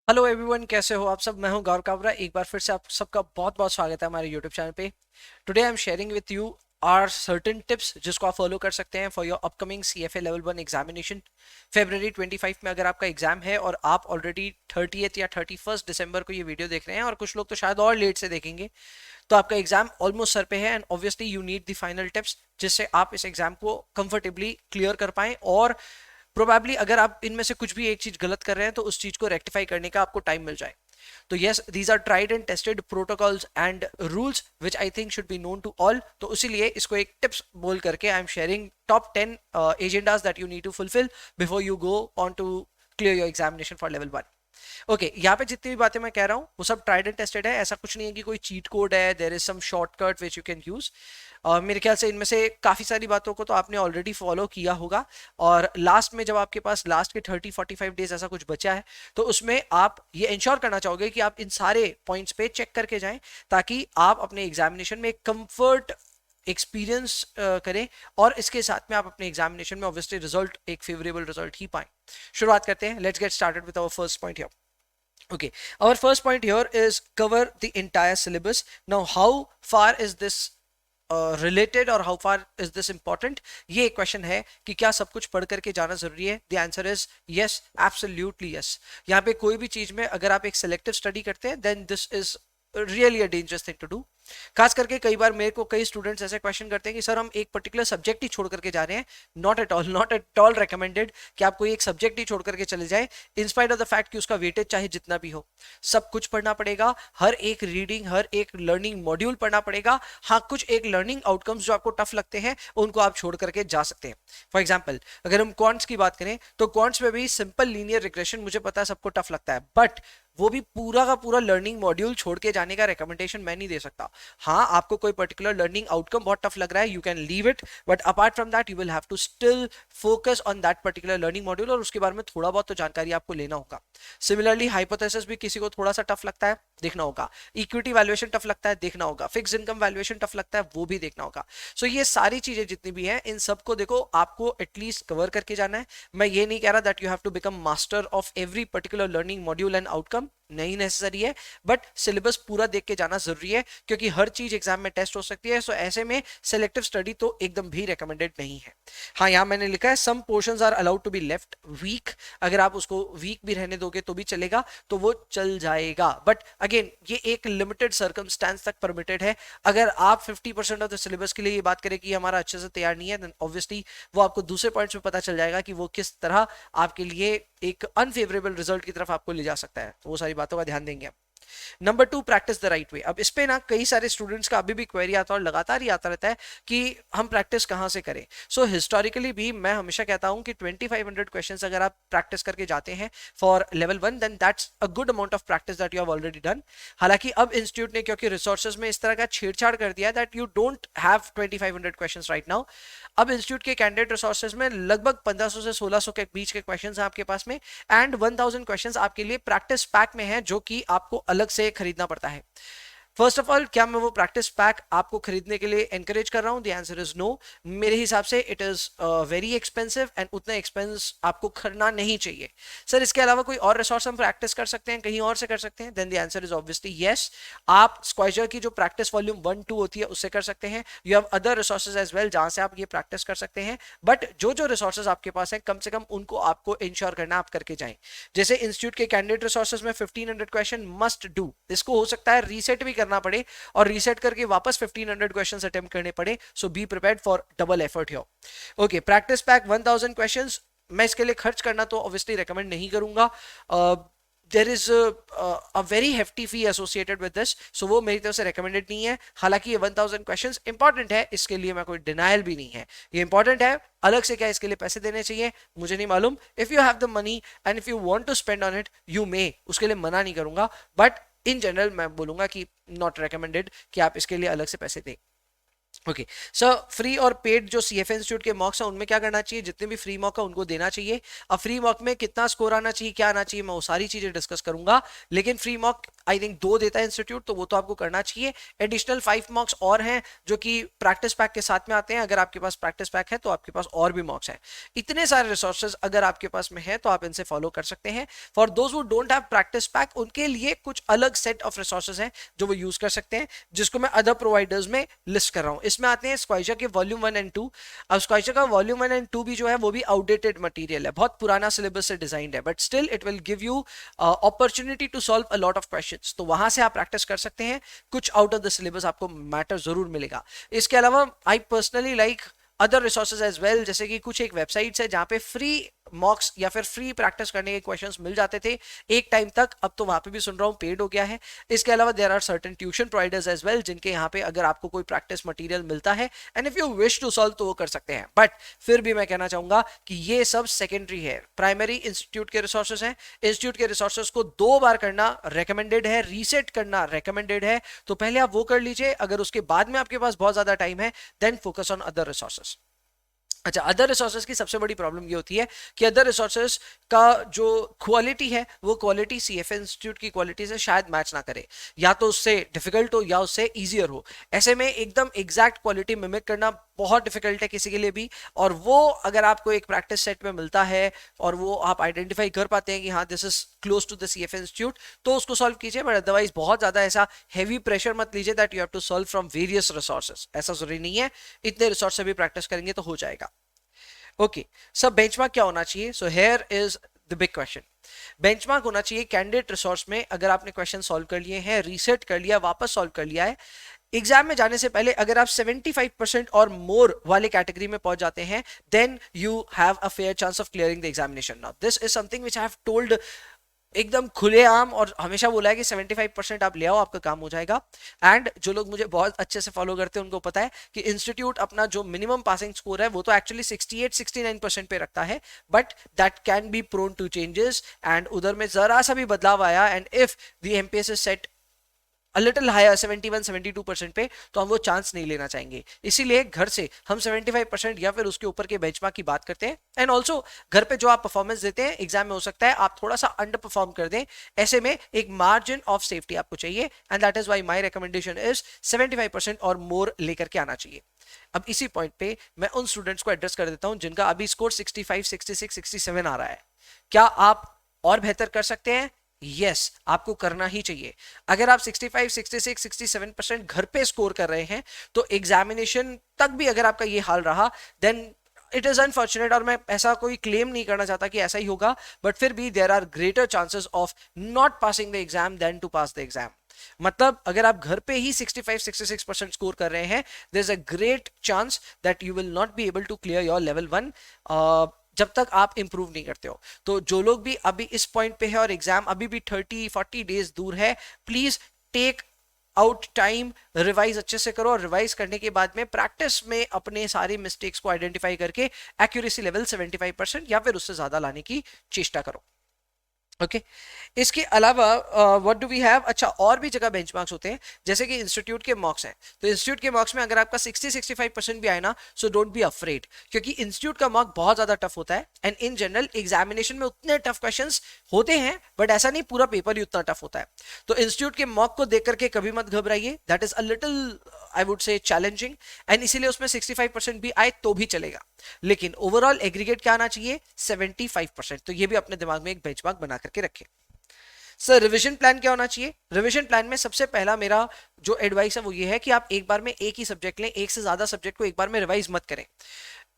Hello everyone, कैसे हो आप सब। मैं हूं गौरव काबरा। एक बार फिर से आप सबका बहुत बहुत स्वागत है हमारे यूट्यूब चैनल पे। Today I am sharing with you are certain tips जिसको आप फॉलो कर सकते हैं for your upcoming CFA level 1 examination. February 25 में अगर आपका एग्जाम है और आप ऑलरेडी 30th या 31st दिसंबर को ये वीडियो देख रहे हैं, और कुछ लोग तो शायद और लेट से देखेंगे, तो आपका एग्जाम ऑलमोस्ट सर पे है। And obviously you need the final tips जिससे आप इस एग्जाम को कंफर्टेबली क्लियर कर पाएं, और प्रोबेबली अगर आप इनमें से कुछ भी एक चीज गलत कर रहे हैं तो उस चीज को रेक्टिफाई करने का आपको टाइम मिल जाए। तो yes, these are tried and tested protocols and rules which I think should be known to all. तो इसीलिए इसको एक टिप्स बोल करके I am sharing top 10 agendas that you need to fulfil before you go on to clear your examination for level 1। Okay, यहाँ पे जितनी भी बातें मैं कह रहा हूँ वो सब ट्राइड एंड टेस्टेड है। ऐसा कुछ नहीं है कि कोई चीट कोड है, there is some shortcut which you can use. मेरे ख्याल से इनमें से काफी सारी बातों को तो आपने ऑलरेडी फॉलो किया होगा, और लास्ट में जब आपके पास लास्ट के 30-45 डेज ऐसा कुछ बचा है तो उसमें आप ये इंश्योर करना चाहोगे कि आप इन सारे पॉइंट्स पे चेक करके जाएं, ताकि आप अपने एग्जामिनेशन में कंफर्ट एक्सपीरियंस करें, और इसके साथ में आप अपने एग्जामिनेशन में ऑब्वियसली रिजल्ट, एक फेवरेबल रिजल्ट ही पाएं। शुरुआत करते हैं। Let's get started with our first point here. Okay, our first point here is cover the entire syllabus. Now, how far is this related, और how far is this important? ये एक question है कि क्या सब कुछ पढ़ करके जाना जरूरी है। The answer is yes, absolutely yes. यहाँ पे कोई भी चीज में अगर आप एक सेलेक्टिव स्टडी करते हैं then this is really a dangerous thing to do. खास करके कई बार मेरे को कई स्टूडेंट्स ऐसे क्वेश्चन करते हैं कि सर हम एक पर्टिकुलर सब्जेक्ट ही छोड़ करके जा रहे हैं। Not at all, not at all recommended कि आप कोई एक सब्जेक्ट ही छोड़ करके चले जाए, इंस्पाइट ऑफ द फैक्ट कि उसका वेटेज चाहे जितना भी हो। सब कुछ पढ़ना पड़ेगा, हर एक रीडिंग, हर एक लर्निंग मॉड्यूल पढ़ना पड़ेगा। हाँ, कुछ एक लर्निंग आउटकम्स जो आपको टफ लगते हैं उनको आप छोड़ करके जा सकते हैं। फॉर एग्जाम्पल, अगर हम क्वांट्स की बात करें तो क्वांट्स में भी सिंपल लीनियर रिग्रेशन मुझे पता है सबको टफ लगता है, बट वो भी पूरा का पूरा लर्निंग मॉड्यूल छोड़ के जाने का रिकमेंडेशन मैं नहीं दे सकता। हाँ, आपको कोई पर्टिकुलर लर्निंग आउटकम बहुत टफ लग रहा है, you can leave it, but apart from that you will have to still focus on that particular learning module, और उसके बारे में थोड़ा बहुत तो जानकारी आपको लेना होगा। सिमिलरली हाइपोथेसिस भी किसी को थोड़ा सा टफ लगता है, देखना होगा। इक्विटी वैल्यूएशन टफ लगता है, देखना होगा। फिक्स इनकम वैल्यूएशन टफ लगता है, वो भी देखना होगा। सो ये सारी चीजें जितनी भी हैं इन सबको देखो आपको एटलीस्ट कवर करके जाना है। मैं ये नहीं कह रहा that you have to become master of every particular learning module and outcome, नहीं नेसेसरी है, बट सिलेबस पूरा देख के जाना जरूरी है क्योंकि हर चीज एग्जाम में टेस्ट हो सकती है। सो ऐसे में सिलेक्टिव स्टडी तो एकदम भी रेकमेंडेड नहीं है। हाँ, यहाँ मैंने लिखा है some portions are allowed to be left weak. अगर आप उसको वीक भी रहने दोगे तो भी चलेगा, तो वो चल जाएगा, बट अगेन ये एक लिमिटेड सर्कमस्टेंस तक परमिटेड है। अगर आप 50% ऑफ द सिलेबस के लिए ये बात करें कि हमारा अच्छे से तैयार नहीं है, देन ऑब्वियसली वो आपको दूसरे पॉइंट्स में पता चल जाएगा कि वो किस तरह आपके लिए एक अनफेवरेबल रिजल्ट की तरफ आपको ले जा सकता है। तो वो सारी बातों का ध्यान देंगे। Number 2, practice the right way. अब इस पे ना कई सारे स्टूडेंट्स का अभी भी क्वेरी आता है और लगातार ही आता रहता है कि हम प्रैक्टिस कहाँ से करें। सो हिस्टोरिकली भी मैं हमेशा कहता हूं कि 2500 क्वेश्चंस अगर आप प्रैक्टिस करके जाते हैं for level 1, then that's a good amount of practice that you have already done. हालांकि अब इंस्टीट्यूट ने क्योंकि रिसोर्सेज में इस तरह का छेड़छाड़ कर दिया that you don't have 2500 questions right now. अब इंस्टीट्यूट के कैंडिडेट रिसोर्सेज में लगभग 1500 से 1600 के बीच के क्वेश्चंस हैं आपके पास में, एंड 1000 क्वेश्चंस आपके लिए प्रैक्टिस पैक में है जो कि आपको अलग से खरीदना पड़ता है। फर्स्ट ऑफ ऑल, क्या मैं वो प्रैक्टिस पैक आपको खरीदने के लिए एनकरेज कर रहा हूं? The answer is no. मेरे हिसाब से it is very expensive, and उतना एक्सपेंस आपको करना नहीं चाहिए। सर, इसके अलावा कोई और रिसोर्स हम प्रैक्टिस कर सकते हैं, कहीं और से कर सकते हैं? Then the answer is obviously yes. आप स्क्वाइजर की जो प्रैक्टिस वॉल्यूम 1-2 होती है उससे कर सकते हैं। You have other resources as well जहां से आप ये प्रैक्टिस कर सकते हैं, बट जो जो रिसोर्सेज आपके पास है कम से कम उनको आपको इंश्योर करना आप करके जाएं। जैसे इंस्टीट्यूट के कैंडिडेट रिसोर्सेज में 1500 क्वेश्चन मस्ट डू, इसको हो सकता है रीसेट भी करना पड़े और रीसेट करके वापस 1500 क्वेश्चंस अटेम्प्ट करने पड़े। So be prepared for double effort here. Okay, practice pack 1000 questions मैं इसके लिए खर्च करना तो ऑब्वियसली रेकमेंड नहीं करूंगा। There is a very hefty fee associated with this, so वो मेरी तरफ से रेकमेंडेड नहीं है। हालांकि ये 1000 क्वेश्चंस इंपॉर्टेंट है, इसके लिए मैं कोई डिनायल भी नहीं है, ये इंपॉर्टेंट है। अलग से क्या इसके लिए पैसे देने चाहिए मुझे नहीं मालूम। If you have the money and if you want to spend on it you may, उसके लिए मना नहीं करूंगा, बट इन जनरल मैं बोलूंगा कि नॉट रिकमेंडेड कि आप इसके लिए अलग से पैसे दें। ओके सो फ्री और पेड जो CFA इंस्टीट्यूट के मॉक्स हैं उनमें क्या करना चाहिए, जितने भी फ्री मॉक है उनको देना चाहिए। अब फ्री मॉक में कितना स्कोर आना चाहिए, क्या आना चाहिए, मैं वो सारी चीजें डिस्कस करूंगा। लेकिन फ्री मॉक आई थिंक 2 देता है इंस्टीट्यूट, तो वो तो आपको करना चाहिए। एडिशनल 5 मॉक्स और हैं जो कि प्रैक्टिस पैक के साथ में आते हैं। अगर आपके पास प्रैक्टिस पैक है तो आपके पास और भी मॉक्स हैं। इतने सारे रिसोर्सेज अगर आपके पास में है तो आप इनसे फॉलो कर सकते हैं। For those who don't have practice pack, उनके लिए कुछ अलग सेट ऑफ रिसोर्सेज हैं जो वो यूज कर सकते हैं, जिसको मैं अदर प्रोवाइडर्स में लिस्ट कर रहा हूं। इसमें आते हैं स्क्वाइजा के वॉल्यूम 1 एंड 2। अब स्क्वाइजा का वॉल्यूम 1 एंड 2 भी जो है वो भी आउटडेटेड मटेरियल है, बहुत पुराना सिलेबस से डिजाइंड है, but still it will give you opportunity to solve a lot of questions. तो वहां से आप प्रैक्टिस कर सकते हैं, कुछ आउट ऑफ द सिलेबस आपको मैटर जरूर मिलेगा। इसके अलावा I personally like other resources as well, जैसे कि कुछ एक वेबसाइट्स है जहां पे फ्री मॉक्स या फिर फ्री प्रैक्टिस करने के क्वेश्चंस मिल जाते थे एक टाइम तक। अब तो वहां पे भी सुन रहा हूं पेड हो गया है। इसके अलावा there are certain tuition providers as well, जिनके यहाँ पे अगर आपको कोई प्रैक्टिस मटेरियल मिलता है and if you wish to solve तो वो कर सकते हैं। बट फिर भी मैं कहना चाहूंगा कि ये सब सेकेंडरी है, प्राइमरी इंस्टीट्यूट के रिसोर्सेज हैं। इंस्टीट्यूट के रिसोर्सेज को 2 बार करना रिकमेंडेड है, रीसेट करना रिकमेंडेड है। तो पहले आप वो कर लीजिए, अगर उसके बाद में आपके पास बहुत ज्यादा टाइम है then focus on other resources. अच्छा, अदर रिसोर्सेज की सबसे बड़ी प्रॉब्लम ये होती है कि अदर रिसोर्सेज का जो क्वालिटी है वो क्वालिटी CFA इंस्टीट्यूट की क्वालिटी से शायद मैच ना करे, या तो उससे डिफिकल्ट हो या उससे इजियर हो। ऐसे में एकदम एग्जैक्ट क्वालिटी मिमिक करना बहुत डिफिकल्ट है किसी के लिए भी। और वो अगर आपको एक प्रैक्टिस सेट में मिलता है और वो आप आइडेंटिफाई कर पाते हैं कि हाँ this is close to the CFA institute, तो उसको सॉल्व कीजिए। बट अदरवाइज बहुत ज्यादा ऐसा हैवी प्रेशर मत लीजिए that you have to solve from various resources, ऐसा जरूरी नहीं है। इतने रिसोर्स से भी प्रैक्टिस करेंगे तो हो जाएगा। ओके, सब बेंचमार्क क्या होना चाहिए? So here is the big question. Benchmark होना चाहिए कैंडिडेट रिसोर्स में, अगर आपने क्वेश्चन सॉल्व कर लिए हैं, रीसेट कर लिया, वापस सॉल्व कर लिया है, एग्जाम में जाने से पहले अगर आप 75% और मोर वाले कैटेगरी में पहुंच जाते हैं, then you have a fair chance of clearing the examination. Now this is something which I have told एकदम खुलेआम और हमेशा बोला है कि 75% आप ले आओ, आपका काम हो जाएगा। एंड जो लोग मुझे बहुत अच्छे से फॉलो करते हैं उनको पता है कि इंस्टीट्यूट अपना जो मिनिमम पासिंग स्कोर है वो तो एक्चुअली 68-69% पे रखता है, but that can be prone to changes. And उधर में जरा सा भी बदलाव आया and if the MPS is set a little higher 71-72% पे, तो हम वो चांस नहीं लेना चाहेंगे। इसीलिए घर से हम 75% या फिर उसके ऊपर के बेंचमार्क की बात करते हैं। एंड ऑल्सो घर पे जो आप परफॉर्मेंस देते हैं एग्जाम में हो सकता है आप थोड़ा सा अंडर परफॉर्म कर दें, ऐसे में एक मार्जिन ऑफ सेफ्टी आपको चाहिए। And that is why my recommendation is 75% और मोर लेकर के आना चाहिए। अब इसी पॉइंट पे मैं उन स्टूडेंट्स को एड्रेस कर देता हूं जिनका अभी स्कोर 65, 66, 67 आ रहा है। क्या आप और बेहतर कर सकते हैं? यस, आपको करना ही चाहिए। अगर आप 65, 66, 67% घर पे स्कोर कर रहे हैं तो एग्जामिनेशन तक भी अगर आपका ये हाल रहा देन इट इज अनफॉर्चुनेट। और मैं ऐसा कोई क्लेम नहीं करना चाहता कि ऐसा ही होगा, बट फिर भी there are greater chances of not passing the exam than to pass the exam. मतलब अगर आप घर पे ही 65-66% स्कोर कर रहे हैं, there is a great chance that you will not be able to clear your level 1 जब तक आप इंप्रूव नहीं करते हो। तो जो लोग भी अभी इस पॉइंट पे है और एग्जाम अभी भी 30-40 डेज दूर है, please take out time, revise अच्छे से करो। और रिवाइज करने के बाद में प्रैक्टिस में अपने सारे मिस्टेक्स को आइडेंटिफाई करके एक्यूरेसी लेवल 75% या फिर उससे ज्यादा लाने की चेष्टा करो। ओके इसके अलावा व्हाट डू वी हैव? अच्छा, और भी जगह बेंचमार्क्स होते हैं, जैसे कि इंस्टीट्यूट के मॉक्स हैं। तो इंस्टीट्यूट के मॉक्स में अगर आपका 60-65% भी आए ना, सो डोंट बी अफ्रेड, क्योंकि इंस्टीट्यूट का मॉक बहुत ज्यादा टफ होता है। एंड इन जनरल एग्जामिनेशन में उतने टफ क्वेश्चंस होते हैं, बट ऐसा नहीं पूरा पेपर ही उतना टफ होता है। तो इंस्टीट्यूट के मॉक को देख करके कभी मत घबराइए, that is a little I would say challenging. And इसीलिए उसमें 65% भी आए तो भी चलेगा, लेकिन ओवरऑल एग्रीगेट क्या आना चाहिए? 75%। तो ये भी अपने दिमाग में एक बेंचमार्क बना करके रखें। सर रिवीजन प्लान क्या होना चाहिए? रिवीजन प्लान में सबसे पहला मेरा जो एडवाइस है वो ये है कि आप एक बार में एक ही सब्जेक्ट लें, एक से ज्यादा सब्जेक्ट को एक बार में रिवाइज मत करें।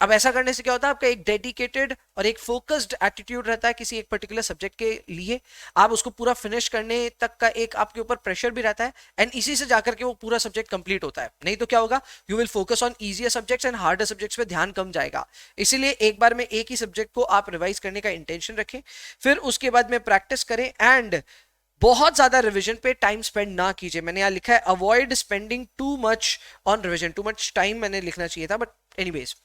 अब ऐसा करने से क्या होता है, आपका एक डेडिकेटेड और एक फोकस्ड एटीट्यूड रहता है किसी एक पर्टिकुलर सब्जेक्ट के लिए। आप उसको पूरा फिनिश करने तक का एक आपके ऊपर प्रेशर भी रहता है एंड इसी से जाकर के वो पूरा सब्जेक्ट कंप्लीट होता है। नहीं तो क्या होगा, you will focus on easier subjects and harder subjects पे ध्यान कम जाएगा। इसीलिए एक बार में एक ही सब्जेक्ट को आप रिवाइज करने का इंटेंशन रखें, फिर उसके बाद में प्रैक्टिस करें। एंड बहुत ज्यादा रिवीजन पे टाइम स्पेंड ना कीजिए। मैंने यहाँ लिखा है avoid spending too much on revision, too much time मैंने लिखना चाहिए था, बट एनीवेज।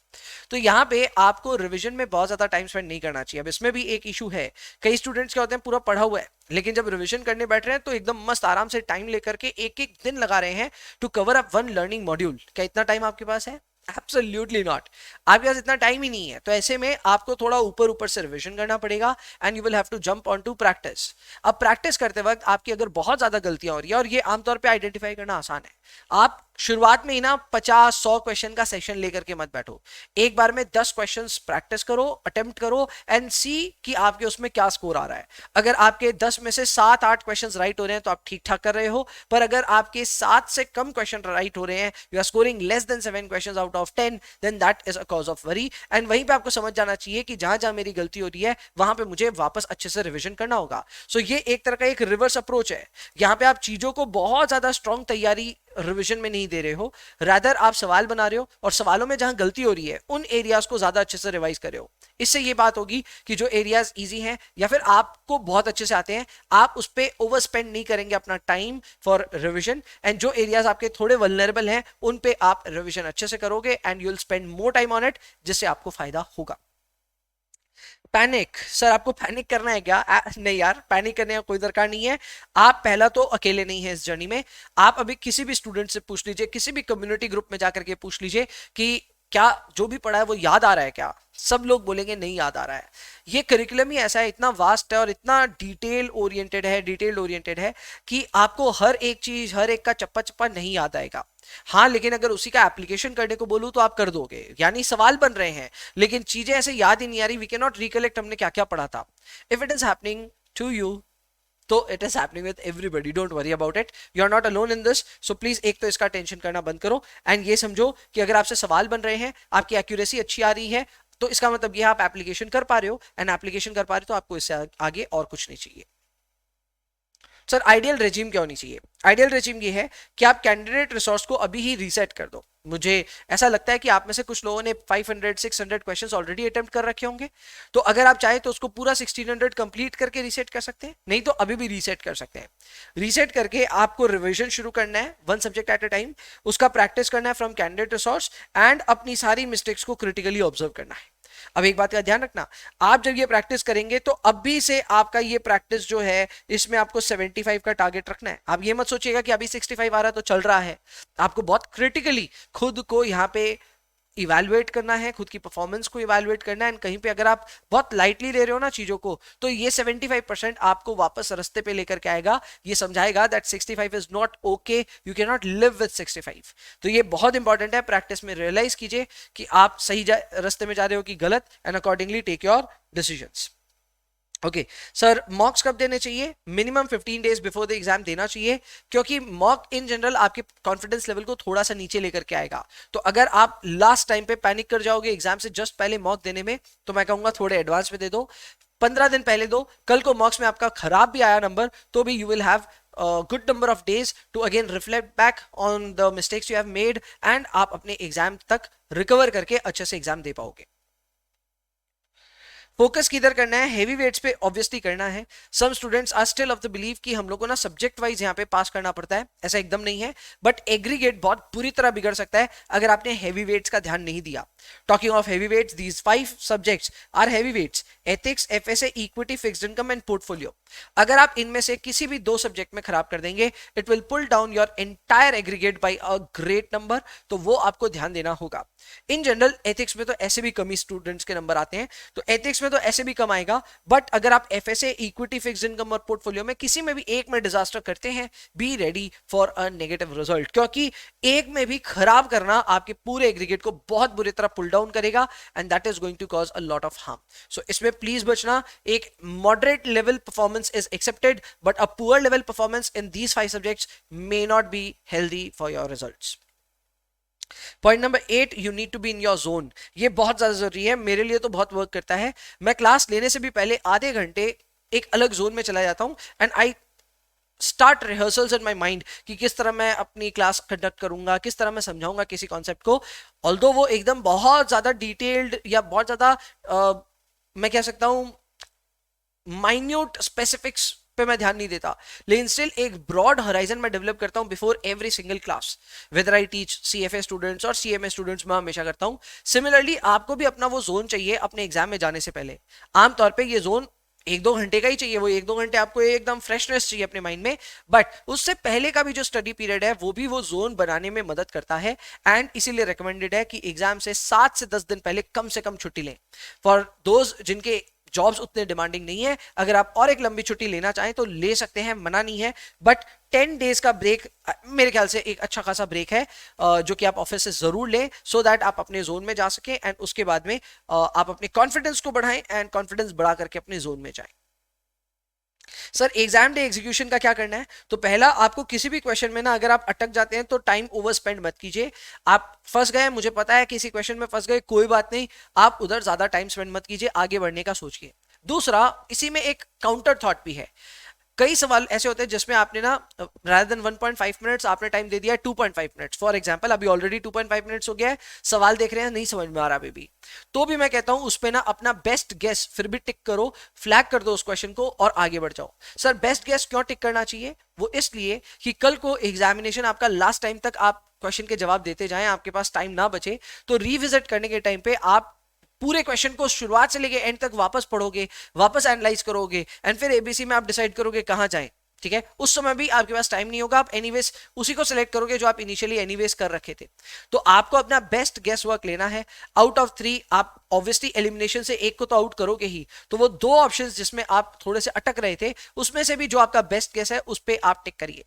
तो यहाँ पे आपको रिवीजन में बहुत ज्यादा टाइम स्पेंड नहीं करना चाहिए। अब इसमें भी एक इशू है, कई स्टूडेंट्स क्या होते हैं पूरा पढ़ा हुआ है, लेकिन जब रिवीजन करने बैठ रहे हैं तो एकदम मस्त आराम से टाइम लेकर के एक एक दिन लगा रहे हैं to cover up one learning module. क्या इतना टाइम आपके पास है? एब्सोल्युटली नॉट, आपके पास इतना टाइम ही नहीं है। तो ऐसे में आपको थोड़ा ऊपर ऊपर से रिवीजन करना पड़ेगा and you will have to jump on to practice. अब प्रैक्टिस करते वक्त आपकी अगर बहुत ज्यादा गलतियां हो रही है, और ये आमतौर पे आइडेंटिफाई करना आसान है, आप शुरुआत में ही ना 50-100 क्वेश्चन का सेशन लेकर के मत बैठो। एक बार में 10 क्वेश्चंस प्रैक्टिस करो, अटेम्प्ट करो एंड सी कि आपके उसमें क्या स्कोर आ रहा है। अगर आपके 10 में से 7-8 क्वेश्चंस राइट हो रहे हैं तो आप ठीक ठाक कर रहे हो, पर अगर आपके 7 से कम क्वेश्चन राइट हो रहे हैं, you are scoring less than 7 questions out of 10, then that is a cause of worry. And वहीं पे आपको समझ जाना चाहिए कि जहां जहां मेरी गलती हो रही है वहां पे मुझे वापस अच्छे से रिविजन करना होगा। सो ये एक तरह का एक रिवर्स अप्रोच है। यहाँ पे आप चीजों को बहुत ज्यादा स्ट्रॉन्ग तैयारी रिवीजन में नहीं दे रहे हो, रादर आप सवाल बना रहे हो और सवालों में जहां गलती हो रही है उन एरियाज को ज्यादा अच्छे से रिवाइज कर रहे हो। इससे ये बात होगी कि जो एरियाज इजी हैं या फिर आपको बहुत अच्छे से आते हैं, आप उस पर ओवर स्पेंड नहीं करेंगे अपना टाइम फॉर रिविजन, एंड जो एरियाज आपके थोड़े वल्नरेबल हैं उन पे आप रिविजन अच्छे से करोगे and you will spend more time on it, जिससे आपको फायदा होगा। पैनिक, सर आपको पैनिक करना है क्या? नहीं यार, पैनिक करने का कोई दरकार नहीं है। आप पहला तो अकेले नहीं है इस जर्नी में। आप अभी किसी भी स्टूडेंट से पूछ लीजिए, किसी भी कम्युनिटी ग्रुप में जाकर के पूछ लीजिए कि क्या जो भी पढ़ा है वो याद आ रहा है क्या? सब लोग बोलेंगे नहीं याद आ रहा है। ये करिकुलम ही ऐसा है, इतना वास्ट है और इतना डिटेल्ड ओरिएंटेड है कि आपको हर एक चीज, हर एक का चप्पा चप्पा नहीं याद आएगा। हाँ, लेकिन अगर उसी का एप्लीकेशन करने को बोलूं तो आप कर दोगे, यानी सवाल बन रहे हैं लेकिन चीजें ऐसे याद ही नहीं आ रही। वी कैन नॉट रिकलेक्ट हमने क्या क्या पढ़ा था। If it is happening to you तो it is happening with everybody, don't worry about it, you are not alone in this. So please एक तो इसका टेंशन करना बंद करो एंड ये समझो कि अगर आपसे सवाल बन रहे हैं, आपकी एक्यूरेसी अच्छी आ रही है, तो इसका मतलब ये आप एप्लीकेशन कर पा रहे हो, एंड एप्लीकेशन कर पा रहे हो तो आपको इससे आगे और कुछ नहीं चाहिए। सर आइडियल रेजिम क्या होनी चाहिए? आइडियल रेजिम ये है कि आप कैंडिडेट रिसोर्स को अभी ही रीसेट कर दो। मुझे ऐसा लगता है कि आप में से कुछ लोगों ने 500-600 क्वेश्चंस ऑलरेडी अटेम्प्ट कर रखे होंगे, तो अगर आप चाहे तो उसको पूरा 1600 कंप्लीट करके रीसेट कर सकते हैं, नहीं तो अभी भी रीसेट कर सकते हैं। रीसेट करके आपको रिवीजन शुरू करना है, one subject at a time, उसका प्रैक्टिस करना है फ्रॉम कैंडिडेट रिसोर्स एंड अपनी सारी मिस्टेक्स को क्रिटिकली ऑब्जर्व करना है। अब एक बात का ध्यान रखना, आप जब ये प्रैक्टिस करेंगे तो अभी से आपका ये प्रैक्टिस जो है इसमें आपको 75 का टारगेट रखना है। आप ये मत सोचिएगा कि अभी 65 आ रहा है तो चल रहा है। आपको बहुत क्रिटिकली खुद को यहाँ पे इवैल्यूएट करना है, खुद की परफॉर्मेंस को इवैल्यूएट करना है, एंड कहीं पे अगर आप बहुत लाइटली ले रहे हो ना चीजों को, तो ये 75% आपको वापस रास्ते पे लेकर के आएगा। ये समझाएगा that 65 is not okay, you can not live with 65। तो ये बहुत इंपॉर्टेंट है, प्रैक्टिस में रियलाइज कीजिए कि आप सही रास्ते में जा रहे हो कि गलत, and accordingly take your decisions. Okay sir, mocks कब देने चाहिए? Minimum 15 days before the exam देना चाहिए, क्योंकि मॉक इन जनरल आपके कॉन्फिडेंस लेवल को थोड़ा सा नीचे लेकर के आएगा। तो अगर आप लास्ट टाइम पे पैनिक कर जाओगे एग्जाम से जस्ट पहले मॉक देने में, तो मैं कहूंगा थोड़े एडवांस में दे दो, 15 दिन पहले दो। कल को मॉक्स में आपका खराब भी आया नंबर तो भी you will have good number of days to again reflect back on the mistakes you have made, and आप अपने एग्जाम तक रिकवर करके अच्छे से एग्जाम दे पाओगे। फोकस किधर करना है? हेवी वेट्स पे ऑब्वियसली करना है। Some students are still of the believe कि हम लोग को ना सब्जेक्ट वाइज यहाँ पे पास करना पड़ता है, ऐसा एकदम नहीं है, बट एग्रीगेट बहुत बुरी तरह बिगड़ सकता है अगर आपने हेवी वेट्स का ध्यान नहीं दिया। Talking of heavy weights, these 5 subjects are heavy weights: ethics, FSA, equity, fixed income and portfolio. अगर आप इनमें से किसी भी 2 सब्जेक्ट में खराब कर देंगे, it will pull down your entire aggregate by a great number, तो वो आपको ध्यान देना होगा। इन जनरल एथिक्स में तो ऐसे भी कमी स्टूडेंट्स के नंबर आते हैं, तो एथिक्स में तो ऐसे भी कम आएगा, बट अगर आप एफएसए, इक्विटी, फिक्स्ड इनकम और पोर्टफोलियो में किसी में भी एक में डिजास्टर करते हैं, be ready for a negative result, क्योंकि एक में भी खराब करना आपके पूरे एग्रीगेट को बहुत बुरी तरह पुल डाउन करेगा, and that is going to cause a lot of harm. So इसमें प्लीज बचना। एक moderate level performance is accepted, but a poor level performance in these 5 subjects may not be healthy for your results. Point number 8, you need to be in your zone. ये बहुत ज्यादा जरूरी है, मेरे लिए तो बहुत वर्क करता है। मैं क्लास लेने से भी पहले आधे घंटे एक अलग जोन में चला जाता हूं, and I start rehearsals in my mind कि किस तरह मैं अपनी क्लास कंडक्ट करूंगा, किस तरह मैं समझाऊंगा किसी कॉन्सेप्ट को। ऑल्दो वो एकदम बहुत ज्यादा डिटेल्ड या बहुत ज्यादा मैं कह सकता हूं माइन्यूट स्पेसिफिक्स पे पे मैं ध्यान नहीं देता, लेकिन स्टिल एक ब्रॉड हराइजन में डेवलप करता हूं before every single class, whether I teach CFA students और सीएमए स्टूडेंट्स, मैं हमेशा करता हूं। सिमिलरली आपको भी अपना वो जोन चाहिए अपने एग्जाम में जाने से पहले। आमतौर पर ये जोन 1-2 घंटे का ही चाहिए, वो 1-2 घंटे आपको एकदम फ्रेशनेस चाहिए अपने माइंड में, बट उससे पहले का भी जो स्टडी पीरियड है वो भी वो जोन बनाने में मदद करता है। एंड इसीलिए रिकमेंडेड है कि एग्जाम से 7 से 10 दिन पहले कम से कम छुट्टी लें। फॉर दोज जिनके जॉब्स उतने डिमांडिंग नहीं है, अगर आप और एक लंबी छुट्टी लेना चाहें तो ले सकते हैं, मना नहीं है, बट 10 डेज का ब्रेक मेरे ख्याल से एक अच्छा खासा ब्रेक है जो कि आप ऑफिस से जरूर लें, सो दैट आप अपने जोन में जा सकें एंड उसके बाद में आप अपने कॉन्फिडेंस को बढ़ाएं एंड कॉन्फिडेंस बढ़ा करके अपने जोन में जाएं। सर एग्जाम डे एग्जीक्यूशन का क्या करना है? तो पहला, आपको किसी भी क्वेश्चन में ना अगर आप अटक जाते हैं तो टाइम ओवर स्पेंड मत कीजिए। आप फंस गए, मुझे पता है किसी क्वेश्चन में फंस गए, कोई बात नहीं, आप उधर ज्यादा टाइम स्पेंड मत कीजिए, आगे बढ़ने का सोचिए। दूसरा, इसी में एक काउंटर थॉट भी है। कई सवाल ऐसे होते हैं जिसमें आपने ना रादर देन 1.5 मिनट्स आपने टाइम दे दिया 2.5 मिनट्स। फॉर एग्जांपल अभी ऑलरेडी 2.5 मिनट्स हो गया है, सवाल देख रहे हैं नहीं समझ में आ रहा अभी भी, तो भी मैं कहता हूं उस पे ना अपना बेस्ट गेस फिर भी टिक करो, फ्लैग कर दो उस क्वेश्चन को और आगे बढ़ जाओ। सर बेस्ट गेस क्यों टिक करना चाहिए? वो इसलिए कि कल को एग्जामिनेशन आपका लास्ट टाइम तक आप क्वेश्चन के जवाब देते जाएं, आपके पास टाइम ना बचे, तो रिविजिट करने के टाइम पे आप पूरे क्वेश्चन को शुरुआत से लेके एंड तक वापस पढ़ोगे, वापस एनालाइज करोगे एंड फिर एबीसी में आप डिसाइड करोगे कहां जाएं। ठीक है, उस समय भी आपके पास टाइम नहीं होगा, आप एनीवेज उसी को सिलेक्ट करोगे जो आप इनिशियली एनीवेज कर रखे थे। तो आपको अपना बेस्ट गेस वर्क लेना है। आउट ऑफ 3 आप ऑब्वियसली एलिमिनेशन से एक को तो आउट करोगे ही, तो वो 2 ऑप्शंस जिसमें आप थोड़े से अटक रहे थे उसमें से भी जो आपका बेस्ट गेस है उस पर आप टिक करिए।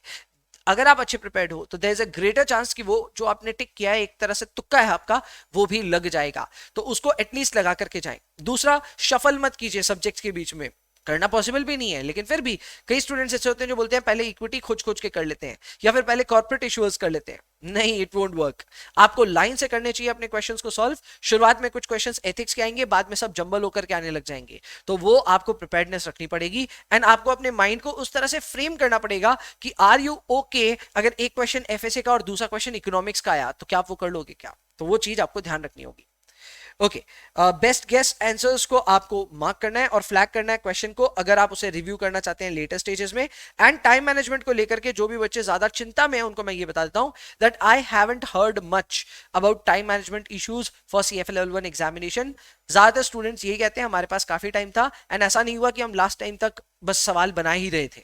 अगर आप अच्छे प्रिपेयर्ड हो तो there is a greater chance कि वो जो आपने टिक किया है एक तरह से तुक्का है आपका, वो भी लग जाएगा, तो उसको एटलीस्ट लगा करके जाएं। दूसरा, शफल मत कीजिए सब्जेक्ट्स के बीच में, करना पॉसिबल भी नहीं है, लेकिन फिर भी कई स्टूडेंट्स ऐसे होते हैं जो बोलते हैं पहले इक्विटी खोज खोज के कर लेते हैं या फिर पहले कॉर्पोरेट इश्यूज कर लेते हैं। नहीं, इट वोंट वर्क। आपको लाइन से करने चाहिए अपने क्वेश्चंस को सॉल्व। शुरुआत में कुछ क्वेश्चंस एथिक्स के आएंगे, बाद में सब जंबल होकर के आने लग जाएंगे, तो वो आपको प्रिपेयर्डनेस रखनी पड़ेगी एंड आपको अपने माइंड को उस तरह से फ्रेम करना पड़ेगा कि आर यू ओके, अगर एक क्वेश्चन एफएसए का और दूसरा क्वेश्चन इकोनॉमिक्स का आया तो क्या आप वो कर लोगे क्या? तो वो चीज आपको ध्यान रखनी होगी। ओके, बेस्ट गेस आंसर्स को आपको मार्क करना है और फ्लैग करना है क्वेश्चन को, अगर आप उसे रिव्यू करना चाहते हैं लेटर स्टेजेस में। एंड टाइम मैनेजमेंट को लेकर के जो भी बच्चे ज्यादा चिंता में हैं उनको मैं ये बता देता हूं that I haven't heard much about time management issues for CFA level 1 examination. ज्यादातर स्टूडेंट्स यही कहते हैं हमारे पास काफी टाइम था एंड ऐसा नहीं हुआ कि हम लास्ट टाइम तक बस सवाल बना ही रहे थे।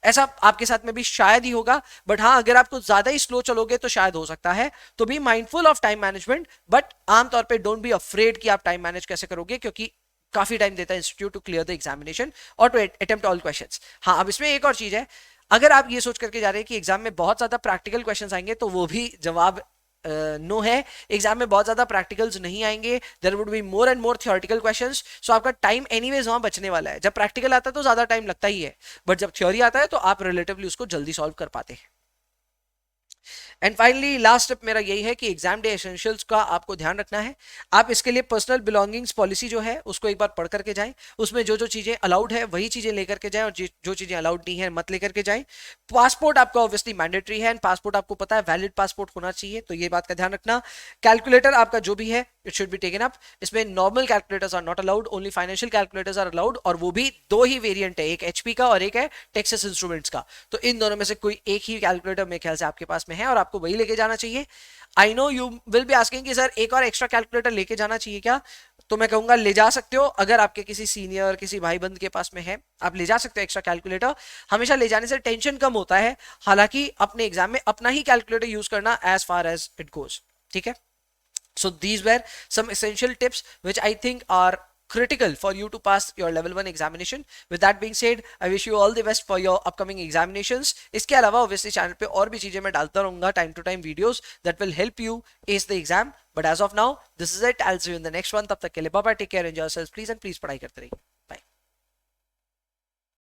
ऐसा आपके साथ में भी शायद ही होगा, बट हाँ अगर आप कुछ ज्यादा ही स्लो चलोगे तो शायद हो सकता है। तो be mindful of time management, but आमतौर पे डोंट बी अफ्रेड कि आप टाइम मैनेज कैसे करोगे, क्योंकि काफी टाइम देता है institute to clear the examination और टू अटेम्प्ट ऑल क्वेश्चंस। हाँ, अब इसमें एक और चीज है, अगर आप ये सोच करके जा रहे हैं कि एग्जाम में बहुत ज्यादा प्रैक्टिकल क्वेश्चंस आएंगे तो वो भी जवाब नो है। एग्जाम में बहुत ज्यादा प्रैक्टिकल्स नहीं आएंगे, there would be more and more theoretical questions, so आपका टाइम एनीवेज वहां बचने वाला है। जब प्रैक्टिकल आता है तो ज्यादा टाइम लगता ही है, बट जब थ्योरी आता है तो आप रिलेटिवली उसको जल्दी सॉल्व कर पाते हैं। एंड फाइनली लास्ट स्टेप मेरा यही है कि एग्जाम डे एसेंशियल्स का आपको ध्यान रखना है। आप इसके लिए पर्सनल बिलोंगिंग्स पॉलिसी जो है उसको एक बार पढ़ करके जाएं, उसमें जो जो चीजें अलाउड है वही चीजें लेकर के जाएं और जो चीजें अलाउड नहीं है मत लेकर के जाएं। पासपोर्ट आपका ऑब्वियसली मैंडेटरी है एंड पासपोर्ट आपको पता है वैलिड पासपोर्ट होना चाहिए, तो ये बात का ध्यान रखना। कैलकुलेटर आपका जो भी है it should be taken up. इसमें normal calculators are not allowed, only financial calculators are allowed, और वो भी 2 ही वेरिएंट है, एक एचपी का और एक है टेक्सास इंस्ट्रूमेंट्स का। तो इन दोनों में से कोई एक ही कैलकुलेटर मेरे ख्याल से आपके पास में है और आपको वही लेके जाना चाहिए। I know you will be asking कि सर एक और एक्स्ट्रा कैलकुलेटर लेके जाना चाहिए क्या? तो मैं कहूंगा ले जा सकते हो, अगर आपके किसी सीनियर किसी भाई बंद के पास में है आप ले जा सकते हो एक्स्ट्रा कैलकुलेटर। हमेशा ले जाने से टेंशन कम होता है, हालांकि अपने एग्जाम में अपना ही कैलकुलेटर यूज करना as far as it goes. ठीक है, so these were some essential tips which I think are critical for you to pass your level 1 examination. With that being said, I wish you all the best for your upcoming examinations. इसके अलावा obviously channel पे और भी चीजें मैं डालता रहूंगा time to time videos that will help you ace the exam. But as of now, this is it. I'll see you in the next one. तब तक के लिए bye bye, take care, enjoy yourselves please, and please पढ़ाई करते रहिए।